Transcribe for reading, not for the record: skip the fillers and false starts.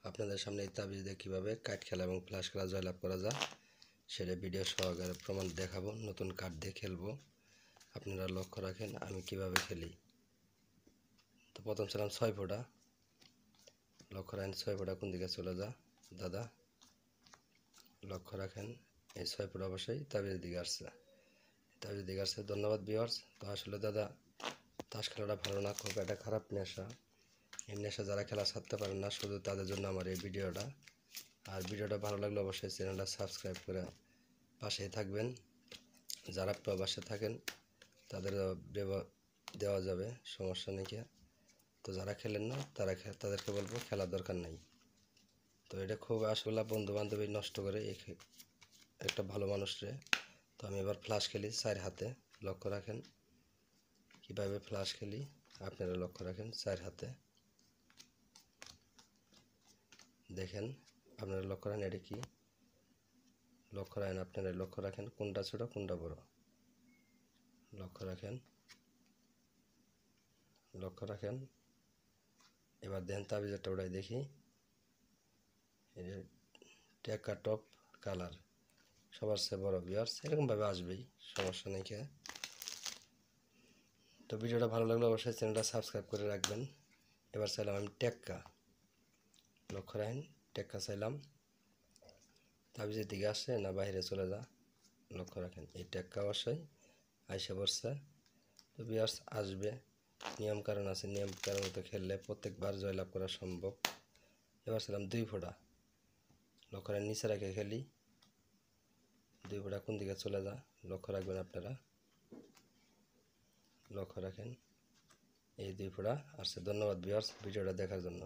আপনাদের সামনে এই তাবিজ দিয়ে কীভাবে কার্ড খেলা এবং ফ্লাশ খেলা জয়লাভ করা যায় সেটা ভিডিও সহকারে প্রমাণ দেখাবো। নতুন কার্ড দিয়ে খেলবো, আপনারা লক্ষ্য রাখেন আমি কিভাবে খেলি। তো প্রথম ছিলাম 6 ফোঁটা, লক্ষ্য রাখেন 6 ফোঁটা কোন দিকে চলে যা দাদা, লক্ষ্য রাখেন এই 6 ফোঁটা অবশ্যই তাবিজের দিকে আসছে, তাবিজের দিকে আসছে। ধন্যবাদ ভিউয়ার্স। তো আসলে দাদা তাস খেলাটা ভালো না, খুব একটা খারাপ নেশা। এই নেশা যারা খেলা ছাড়তে পারেন না শুধু তাদের জন্য আমার এই ভিডিওটা। আর ভিডিওটা ভালো লাগলে অবশ্যই চ্যানেলটা সাবস্ক্রাইব করে পাশেই থাকবেন। যারা প্রবাসে থাকেন তাদের দেওয়া যাবে, সমস্যা নেই। তো যারা খেলেন না তাদেরকে বলবো খেলার দরকার নাই। তো এটা খুব আসলে বন্ধু বান্ধবী নষ্ট করে একটা ভালো মানুষরে। তো আমি এবার ফ্লাশ খেলি 4 হাতে, লক্ষ্য রাখেন কীভাবে ফ্লাশ খেলি, আপনারা লক্ষ্য রাখেন 4 হাতে দেখেন। আপনারা লক্ষ্য রাখেন এটা কি, লক্ষ্য রাখেন আপনারা লক্ষ্য রাখেন কোনটা ছোট কোনটা বড়, লক্ষ্য রাখেন লক্ষ্য রাখেন। এবার দেখেন তাবিজেরটা ওটাই দেখি, টেকা টপ কালার সবার চেয়ে বড় ভিউয়ার্স, এরকমভাবে আসবেই, সমস্যা নেই। তো ভিডিওটা ভালো লাগলে অবশ্যই চ্যানেলটা সাবস্ক্রাইব করে রাখবেন। এবার চাইলাম আমি টেক্কা, লক্ষ্য রাখেন টেক্কা চাইলাম, তাবিজের দিকে আসছে না বাইরে চলে যা, লক্ষ্য রাখেন এই টেক্কা অবশ্যই আইসা পড়ছে। তো ভিউয়ার্স আসবে, নিয়মকানুন আছে, নিয়মকানুন মতো খেললে প্রত্যেকবার জয়লাভ করা সম্ভব। এবার ছিলাম 2 ফোঁটা, লক্ষ্য রাখেন নিচে রেখে খেলি, 2 ফোঁটা কোন দিকে চলে যা, লক্ষ্য রাখবেন আপনারা, লক্ষ্য রাখেন এই 2 ফোঁটা আসছে। ধন্যবাদ ভিউয়ার্স ভিডিওটা দেখার জন্য।